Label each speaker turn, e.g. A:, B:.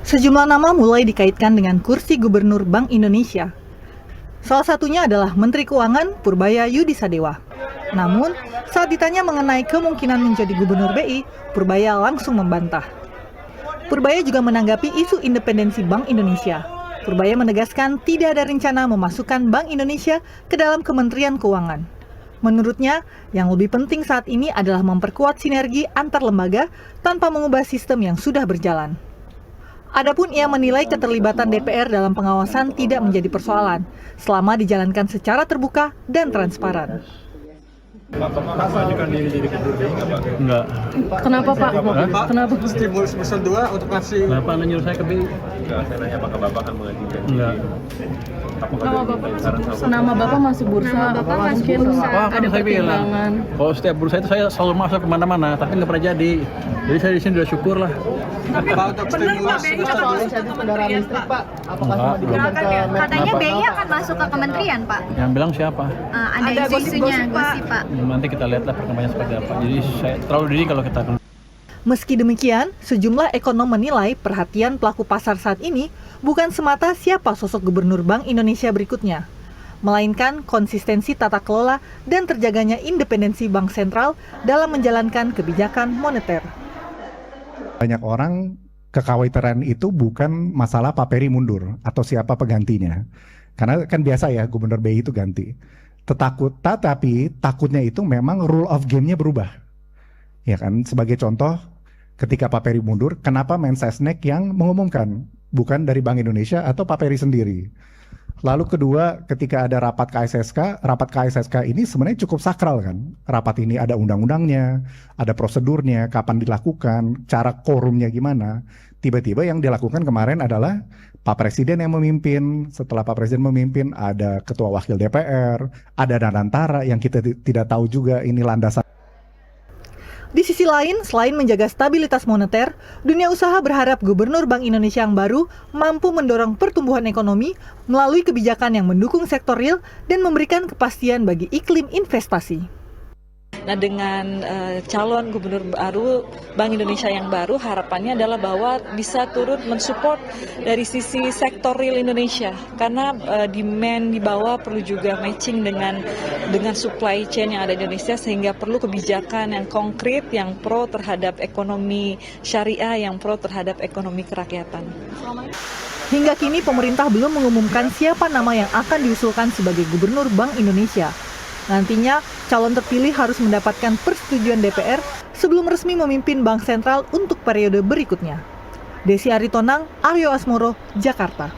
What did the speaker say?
A: Sejumlah nama mulai dikaitkan dengan kursi Gubernur Bank Indonesia. Salah satunya adalah Menteri Keuangan Purbaya Yudisadewa. Namun, saat ditanya mengenai kemungkinan menjadi Gubernur BI, Purbaya langsung membantah. Purbaya juga menanggapi isu independensi Bank Indonesia. Purbaya menegaskan tidak ada rencana memasukkan Bank Indonesia ke dalam Kementerian Keuangan. Menurutnya, yang lebih penting saat ini adalah memperkuat sinergi antar lembaga tanpa mengubah sistem yang sudah berjalan. Adapun ia menilai keterlibatan DPR dalam pengawasan tidak menjadi persoalan, selama dijalankan secara terbuka dan transparan.
B: Pak mengajukan diri jadi gubernur BI nggak Pak?
C: Enggak.
D: Kenapa Pak? Kenapa?
E: Stimulus besar 2 untuk kasih.
C: Kenapa Anda nyuruh saya ke BI?
B: Enggak, saya nanya apakah Bapak akan mengajukan?
C: Enggak.
D: Nama Bapak masuk bursa. Mungkin ada pertimbangan.
C: Kalau setiap bursa itu saya selalu masuk kemana-mana, tapi nggak pernah jadi. Jadi saya di sini udah syukur lah.
E: Pak, untuk stimulus soal insentif kendaraan listrik Pak, apakah semua diberikan ke
F: Katanya BI akan masuk ke kementerian, Pak.
C: Yang bilang siapa?
F: Ada isu-isunya, gosip, Pak.
C: Nanti kita lihatlah perkembangannya seperti apa. Jadi saya terlalu dini kalau kita akan.
A: Meski demikian, sejumlah ekonom menilai perhatian pelaku pasar saat ini bukan semata siapa sosok Gubernur Bank Indonesia berikutnya, melainkan konsistensi tata kelola dan terjaganya independensi Bank Sentral dalam menjalankan kebijakan moneter.
G: Banyak orang kekhawatiran itu bukan masalah Pak Peri mundur atau siapa penggantinya. Karena kan biasa ya Gubernur BI itu ganti. Tetapi takutnya itu memang rule of game-nya berubah. Ya kan, sebagai contoh ketika Pak Peri mundur, kenapa Mensesnek yang mengumumkan, bukan dari Bank Indonesia atau Pak Peri sendiri. Lalu kedua, ketika ada rapat KSSK ini sebenarnya cukup sakral kan. Rapat ini ada undang-undangnya, ada prosedurnya, kapan dilakukan, cara quorumnya gimana. Tiba-tiba yang dilakukan kemarin adalah Pak Presiden yang memimpin. Setelah Pak Presiden memimpin, ada Ketua Wakil DPR, ada Danantara yang kita tidak tahu juga ini landasan.
A: Di sisi lain, selain menjaga stabilitas moneter, dunia usaha berharap Gubernur Bank Indonesia yang baru mampu mendorong pertumbuhan ekonomi melalui kebijakan yang mendukung sektor real dan memberikan kepastian bagi iklim investasi.
H: Nah, dengan calon gubernur baru Bank Indonesia yang baru, harapannya adalah bahwa bisa turut mensupport dari sisi sektor real Indonesia, karena demand di bawah perlu juga matching dengan supply chain yang ada di Indonesia, sehingga perlu kebijakan yang konkret, yang pro terhadap ekonomi syariah, yang pro terhadap ekonomi kerakyatan.
A: Hingga kini pemerintah belum mengumumkan siapa nama yang akan diusulkan sebagai Gubernur Bank Indonesia. Nantinya, calon terpilih harus mendapatkan persetujuan DPR sebelum resmi memimpin Bank Sentral untuk periode berikutnya. Desi Aritonang, Aryo Asmoro, Jakarta.